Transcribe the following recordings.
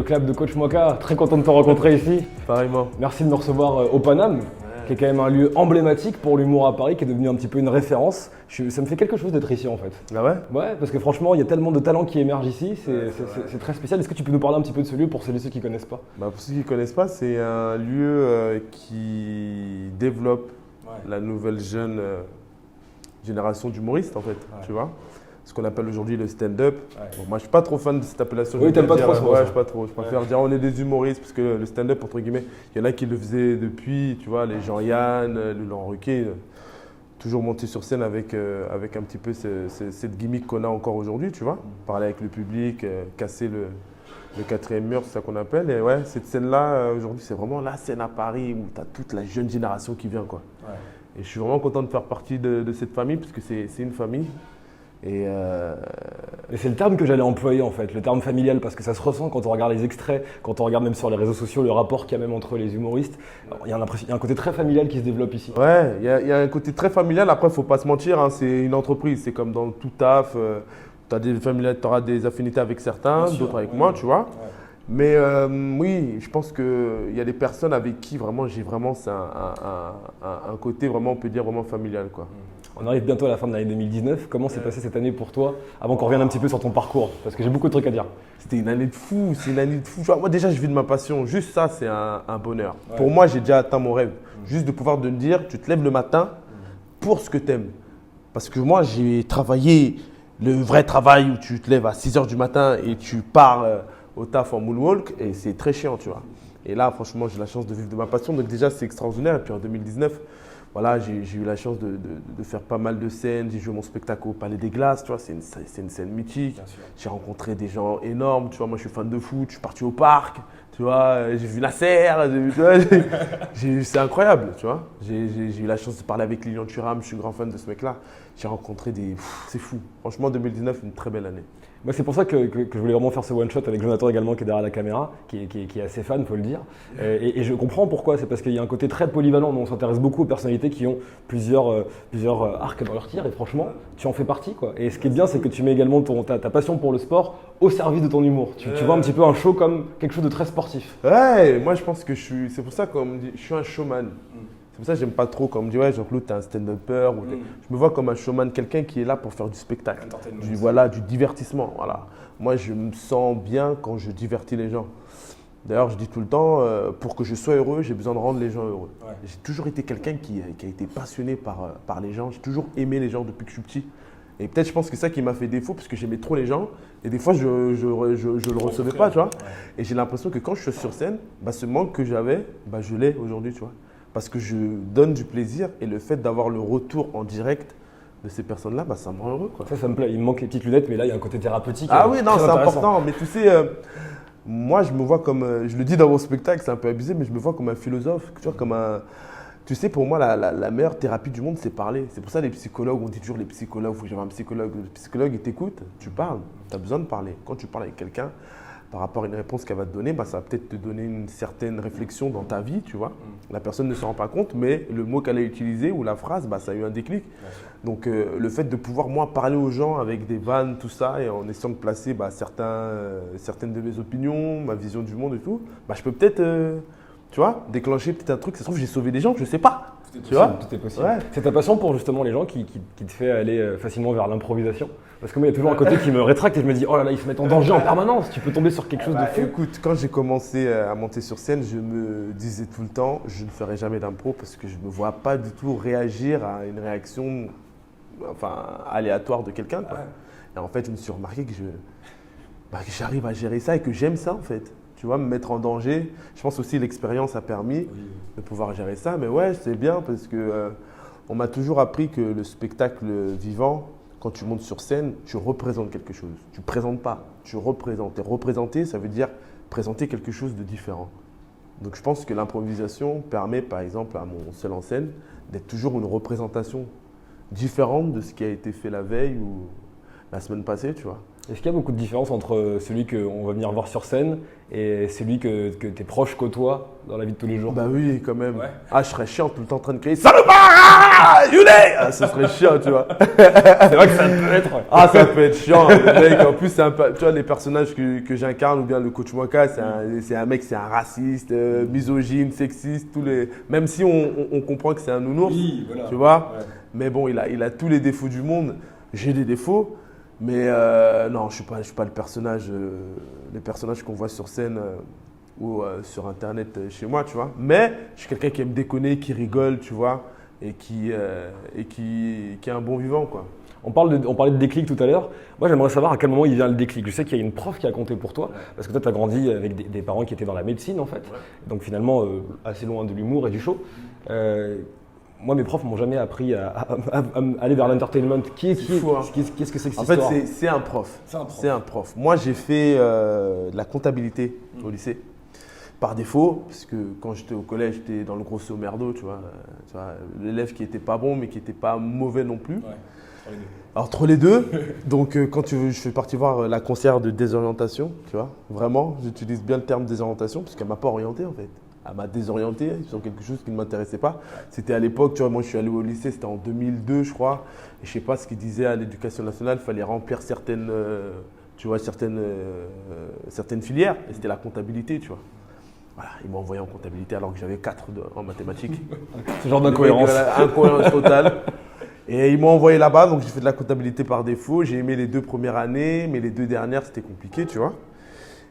clap de Coach Moka, très content de te rencontrer ici. Pareillement. Merci de nous recevoir au Paname, qui est quand même un lieu emblématique pour l'humour à Paris, qui est devenu un petit peu une référence. Ça me fait quelque chose d'être ici en fait. Ah ouais? Ouais, parce que franchement, il y a tellement de talents qui émergent ici, c'est très spécial. Est-ce que tu peux nous parler un petit peu de ce lieu pour celles et ceux qui ne connaissent pas? Pour ceux qui ne connaissent pas, c'est un lieu qui développe la nouvelle jeune génération d'humoristes en fait, tu vois. Ce qu'on appelle aujourd'hui le stand-up. Bon, moi, je suis pas trop fan de cette appellation. Oui, t'aimes pas trop ça. Ouais, je suis pas trop. Je préfère dire on est des humoristes parce que le stand-up, entre guillemets, il y en a qui le faisaient depuis, tu vois, les Jean-Yann, le Laurent Ruquier, toujours monter sur scène avec un petit peu cette gimmick qu'on a encore aujourd'hui, tu vois. Parler avec le public, casser le quatrième mur, c'est ça qu'on appelle. Et ouais, cette scène-là, aujourd'hui, c'est vraiment la scène à Paris où tu as toute la jeune génération qui vient, quoi. Et je suis vraiment content de faire partie de cette famille parce que c'est une famille. Et c'est le terme que j'allais employer en fait, le terme familial, parce que ça se ressent quand on regarde les extraits, quand on regarde même sur les réseaux sociaux le rapport qu'il y a même entre les humoristes. Il y a un côté très familial qui se développe ici. Ouais, il y a un côté très familial. Après, il ne faut pas se mentir, hein, c'est une entreprise, c'est comme dans tout taf. Tu auras des affinités avec certains, d'autres avec moi, tu vois. Mais oui, je pense qu'il y a des personnes avec qui vraiment j'ai vraiment un côté vraiment, on peut dire, vraiment familial, quoi. On arrive bientôt à la fin de l'année 2019. Comment s'est passée cette année pour toi, avant qu'on revienne un petit peu sur ton parcours? Parce que j'ai beaucoup de trucs à dire. C'était une année de fou, c'est une année de fou. Moi déjà, je vis de ma passion. Juste ça, c'est un bonheur. Pour moi, j'ai déjà atteint mon rêve. Juste de pouvoir te dire, tu te lèves le matin pour ce que tu aimes. Parce que moi, j'ai travaillé le vrai travail où tu te lèves à 6 h du matin et tu pars au taf en moonwalk et c'est très chiant, tu vois. Et là, franchement, j'ai la chance de vivre de ma passion. Donc déjà, c'est extraordinaire. Et puis en 2019, voilà, j'ai eu la chance de faire pas mal de scènes. J'ai joué mon spectacle au Palais des Glaces, tu vois, c'est une scène mythique. J'ai rencontré des gens énormes, tu vois, moi je suis fan de foot, je suis parti au parc, tu vois, j'ai vu Nasser, c'est incroyable, tu vois. J'ai eu la chance de parler avec Lilian Thuram, je suis grand fan de ce mec-là. J'ai rencontré c'est fou. Franchement, 2019, une très belle année. Moi, c'est pour ça que je voulais vraiment faire ce one-shot avec Jonathan également, qui est derrière la caméra, qui est assez fan, il faut le dire. Et je comprends pourquoi, c'est parce qu'il y a un côté très polyvalent. On s'intéresse beaucoup aux personnalités qui ont plusieurs arcs dans leur tir, et franchement, tu en fais partie, quoi. Et ce qui est bien, c'est que tu mets également ta passion pour le sport au service de ton humour. Tu vois un petit peu un show comme quelque chose de très sportif. Ouais, moi je pense que c'est pour ça qu'on me dit, je suis un showman. C'est pour ça que j'aime pas trop quand on me dit ouais Jean-Claude t'es un stand-upper. Je me vois comme un showman, quelqu'un qui est là pour faire du spectacle, du divertissement. Voilà. Moi je me sens bien quand je divertis les gens. D'ailleurs je dis tout le temps, pour que je sois heureux, j'ai besoin de rendre les gens heureux. J'ai toujours été quelqu'un qui a été passionné par les gens. J'ai toujours aimé les gens depuis que je suis petit. Et peut-être je pense que c'est ça qui m'a fait défaut parce que j'aimais trop les gens et des fois je le recevais pas, tu vois. Et j'ai l'impression que quand je suis sur scène, ce manque que j'avais, je l'ai aujourd'hui, tu vois. Parce que je donne du plaisir et le fait d'avoir le retour en direct de ces personnes-là, ça me rend heureux, quoi. Ça me plaît. Il me manque les petites lunettes, mais là il y a un côté thérapeutique. Ah oui, non, c'est important. Mais tu sais, moi je me vois comme, je le dis dans mon spectacle, c'est un peu abusé, mais je me vois comme un philosophe, tu vois, comme un… Tu sais, pour moi, la meilleure thérapie du monde, c'est parler. C'est pour ça les psychologues, on dit toujours les psychologues, il faut que j'aie un psychologue. Le psychologue, il t'écoute, tu parles, tu as besoin de parler. Quand tu parles avec quelqu'un, par rapport à une réponse qu'elle va te donner, ça va peut-être te donner une certaine réflexion dans ta vie, tu vois. La personne ne se rend pas compte, mais le mot qu'elle a utilisé ou la phrase, ça a eu un déclic. Donc, le fait de pouvoir, moi, parler aux gens avec des vannes, tout ça, et en essayant de placer certaines de mes opinions, ma vision du monde et tout, je peux peut-être… tu vois, déclencher peut-être un truc, ça se trouve j'ai sauvé des gens, je sais pas. Tout est possible. Ouais. C'est ta passion pour justement les gens qui te fait aller facilement vers l'improvisation. Parce que moi il y a toujours un côté qui me rétracte et je me dis oh là là ils se mettent en danger en permanence, tu peux tomber sur quelque chose de fou. Écoute, quand j'ai commencé à monter sur scène, je me disais tout le temps je ne ferai jamais d'impro parce que je ne me vois pas du tout réagir à une réaction aléatoire de quelqu'un. Et en fait je me suis remarqué que j'arrive à gérer ça et que j'aime ça en fait. Tu vois, me mettre en danger. Je pense aussi que l'expérience a permis de pouvoir gérer ça. Mais ouais, c'est bien parce que on m'a toujours appris que le spectacle vivant, quand tu montes sur scène, tu représentes quelque chose. Tu ne présentes pas, tu représentes. Et représenter, ça veut dire présenter quelque chose de différent. Donc je pense que l'improvisation permet, par exemple, à mon seul en scène, d'être toujours une représentation différente de ce qui a été fait la veille ou la semaine passée, tu vois. Est-ce qu'il y a beaucoup de différence entre celui qu'on va venir voir sur scène et celui que tes proches côtoient dans la vie de tous les jours? Bah oui, quand même. Ouais. Ah, je serais chiant tout le temps en train de crier salopard, Youné. Ah, ça serait chiant, tu vois. C'est vrai que ça peut être. Ah, ça peut être chiant. Mec, en plus, tu vois, les personnages que j'incarne, ou bien le coach Mwaka, c'est un mec, c'est un raciste, misogyne, sexiste, même si on comprend que c'est un nounours, Oui, voilà. tu vois. Ouais. Mais bon, il a tous les défauts du monde. J'ai des défauts. Mais non, je ne suis pas le personnage, les personnages qu'on voit sur scène ou sur Internet chez moi, tu vois. Mais je suis quelqu'un qui aime déconner, qui rigole, tu vois, et qui est un bon vivant, quoi. On parlait de déclic tout à l'heure. Moi, j'aimerais savoir à quel moment il vient le déclic. Je sais qu'il y a une prof qui a compté pour toi, parce que toi, tu as grandi avec des parents qui étaient dans la médecine, en fait. Ouais. Donc finalement, assez loin de l'humour et du show. Moi, mes profs m'ont jamais appris à aller vers l'entertainment. Qu'est-ce que c'est que cette histoire? En fait, c'est un prof. C'est un prof. Moi, j'ai fait de la comptabilité au lycée. Par défaut, parce que quand j'étais au collège, j'étais dans le grosso merdo, tu vois, l'élève qui n'était pas bon, mais qui n'était pas mauvais non plus. Ouais, entre les deux. Donc, quand je suis parti voir la conseillère de désorientation, tu vois, vraiment, j'utilise bien le terme désorientation, parce qu'elle ne m'a pas orienté, en fait. Elle m'a désorienté sur quelque chose qui ne m'intéressait pas. C'était à l'époque, tu vois, moi je suis allé au lycée, c'était en 2002 je crois. Et je ne sais pas ce qu'ils disaient à l'éducation nationale, il fallait remplir certaines filières. Et c'était la comptabilité, tu vois. Voilà, ils m'ont envoyé en comptabilité alors que j'avais 4 en mathématiques. Ce genre d'incohérence. Incohérence totale. Et ils m'ont envoyé là-bas, donc j'ai fait de la comptabilité par défaut. J'ai aimé les 2 premières années, mais les 2 dernières c'était compliqué, tu vois.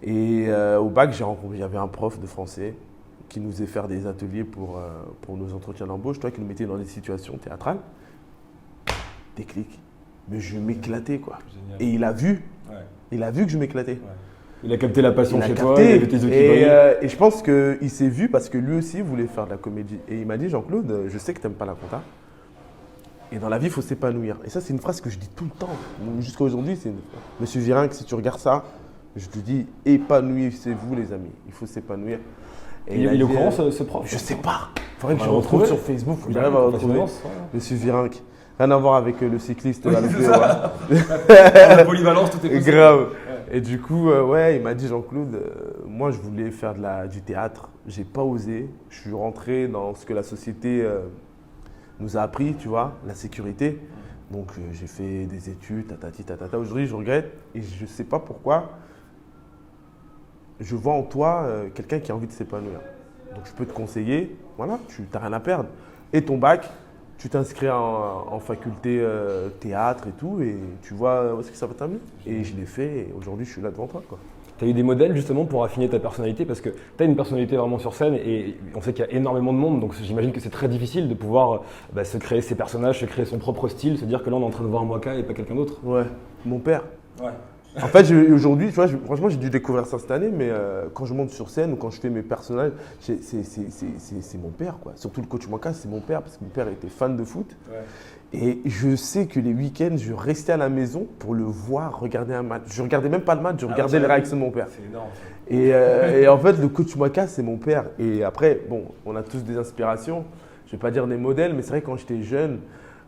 Et au bac, j'avais un prof de français qui nous faisait faire des ateliers pour nos entretiens d'embauche, toi, qui nous mettait dans des situations théâtrales. Déclic. Mais je m'éclatais, quoi. Génial. Et il a vu. Ouais. Il a vu que je m'éclatais. Ouais. Il a capté la passion chez toi, il a vu tes yeux qui brillaient. Et je pense qu'il s'est vu parce que lui aussi voulait faire de la comédie. Et il m'a dit, Jean-Claude, je sais que tu n'aimes pas la compta. Et dans la vie, il faut s'épanouir. Et ça, c'est une phrase que je dis tout le temps. Jusqu'à aujourd'hui, c'est Monsieur Virenque, si tu regardes ça, je te dis, épanouissez-vous, les amis. Il faut s'épanouir. Et il est au courant, ce prof? Je sais pas. Il faudrait que je le retrouve sur Facebook. Il arrive à retrouver Monsieur Virenque. Rien à voir avec le cycliste. La polyvalence, tout est possible. Grave. Ouais. Et du coup, ouais, il m'a dit, Jean-Claude, moi, je voulais faire du théâtre. J'ai pas osé. Je suis rentré dans ce que la société nous a appris, tu vois, la sécurité. Donc, j'ai fait des études, tatata. Aujourd'hui, je regrette et je sais pas pourquoi. Je vois en toi quelqu'un qui a envie de s'épanouir. Donc, je peux te conseiller, voilà, tu n'as rien à perdre. Et ton bac, tu t'inscris en faculté théâtre et tout, et tu vois où est-ce que ça va t'amener. Et je l'ai fait, et aujourd'hui, je suis là devant toi, quoi. Tu as eu des modèles justement pour affiner ta personnalité, parce que tu as une personnalité vraiment sur scène, et on sait qu'il y a énormément de monde, donc j'imagine que c'est très difficile de pouvoir se créer ses personnages, se créer son propre style, se dire que là, on est en train de voir Mwaka et pas quelqu'un d'autre. Ouais, mon père. Ouais. En fait, aujourd'hui, tu vois, franchement, j'ai dû découvrir ça cette année, mais quand je monte sur scène ou quand je fais mes personnages, c'est mon père, quoi. Surtout le coach Mwaka, c'est mon père, parce que mon père était fan de foot. Ouais. Et je sais que les week-ends, je restais à la maison pour le voir regarder un match. Je regardais même pas le match, je regardais les réactions de mon père. C'est énorme. Et en fait, le coach Mwaka, c'est mon père. Et après, bon, on a tous des inspirations. Je vais pas dire des modèles, mais c'est vrai que quand j'étais jeune,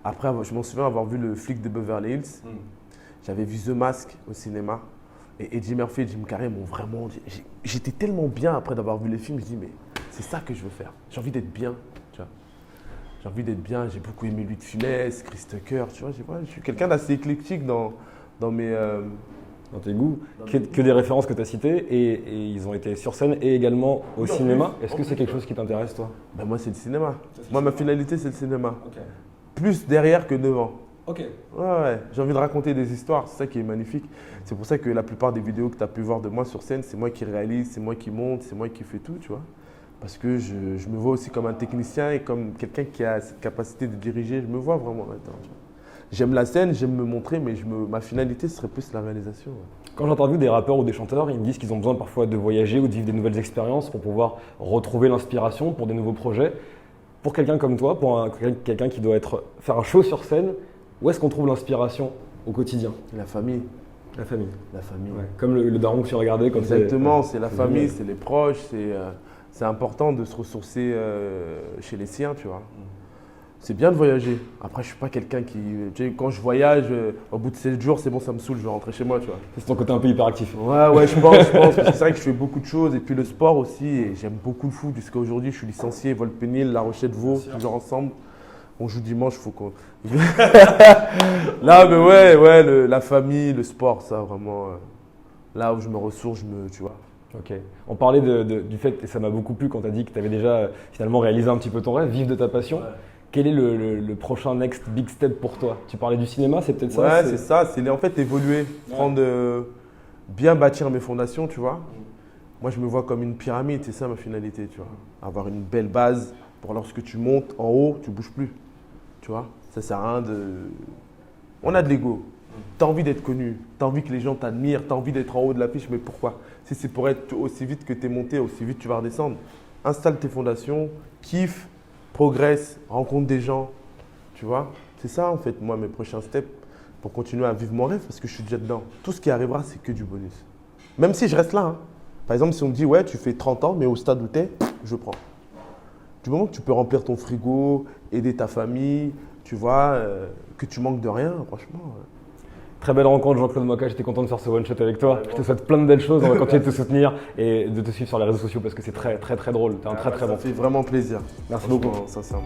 après, je m'en souviens avoir vu le flic de Beverly Hills. J'avais vu The Mask au cinéma et Eddie Murphy et Jim Carrey m'ont vraiment dit… J'étais tellement bien après d'avoir vu les films, je me dis mais c'est ça que je veux faire. J'ai envie d'être bien, tu vois. J'ai envie d'être bien, j'ai beaucoup aimé Louis de Funès, Chris Tucker, tu vois. Je suis quelqu'un d'assez éclectique dans mes… Dans tes goûts, que des références que tu as citées et ils ont été sur scène et également au cinéma. Est-ce que c'est quelque chose qui t'intéresse toi? Ben moi c'est le cinéma. Moi ma finalité c'est le cinéma. Okay. Plus derrière que devant. Ok. Ouais, j'ai envie de raconter des histoires, c'est ça qui est magnifique. C'est pour ça que la plupart des vidéos que tu as pu voir de moi sur scène, c'est moi qui réalise, c'est moi qui monte, c'est moi qui fais tout, tu vois. Parce que je me vois aussi comme un technicien et comme quelqu'un qui a cette capacité de diriger, je me vois vraiment là-dedans. J'aime la scène, j'aime me montrer, mais ma finalité ce serait plus la réalisation. Ouais. Quand j'interviewe des rappeurs ou des chanteurs, ils me disent qu'ils ont besoin parfois de voyager ou de vivre des nouvelles expériences pour pouvoir retrouver l'inspiration pour des nouveaux projets. Pour quelqu'un comme toi, pour quelqu'un qui doit faire un show sur scène, où est-ce qu'on trouve l'inspiration au quotidien? La famille. La famille. La famille. Ouais. Comme le daron que tu regardais quand exactement, c'est la famille, c'est les proches, c'est important de se ressourcer chez les siens, tu vois. C'est bien de voyager. Après, je suis pas quelqu'un qui. Tu sais, quand je voyage, au bout de 7 jours, c'est bon, ça me saoule, je vais rentrer chez moi, tu vois. C'est ton côté un peu hyperactif. Ouais, je pense. Parce que c'est vrai que je fais beaucoup de choses. Et puis le sport aussi. Et j'aime beaucoup le foot. Jusqu'à aujourd'hui, je suis licencié, Volpénil, La Rochette-Vaux, toujours ensemble. On joue dimanche, faut qu'on. Là, mais ouais, la famille, le sport, ça, vraiment. Là où je me ressource, tu vois. Ok. On parlait du fait, et ça m'a beaucoup plu quand tu as dit que tu avais déjà finalement réalisé un petit peu ton rêve, vivre de ta passion. Ouais. Quel est le prochain next big step pour toi? Tu parlais du cinéma, c'est peut-être ça? Ouais, c'est ça. C'est en fait évoluer, bien bâtir mes fondations, tu vois. Moi, je me vois comme une pyramide, c'est ça ma finalité, tu vois. Avoir une belle base pour lorsque tu montes en haut, tu bouges plus, tu vois. Ça sert à rien de… On a de l'ego. Tu as envie d'être connu, tu as envie que les gens t'admirent, tu as envie d'être en haut de l'affiche, mais pourquoi? Si c'est pour être aussi vite que tu es monté, aussi vite tu vas redescendre. Installe tes fondations, kiffe, progresse, rencontre des gens, tu vois. C'est ça en fait, moi, mes prochains steps pour continuer à vivre mon rêve parce que je suis déjà dedans. Tout ce qui arrivera, c'est que du bonus. Même si je reste là. Hein. Par exemple, si on me dit, ouais, tu fais 30 ans, mais au stade où tu es, je prends. Du moment que tu peux remplir ton frigo, aider ta famille, tu vois, que tu manques de rien, franchement… Très belle rencontre, Jean-Claude Moka. J'étais content de faire ce one-shot avec toi. Je te souhaite plein de belles choses. On va continuer de te soutenir et de te suivre sur les réseaux sociaux parce que c'est très, très, très drôle. Tu es un très, très bon. Ça fait vraiment plaisir. Merci beaucoup. Sincèrement.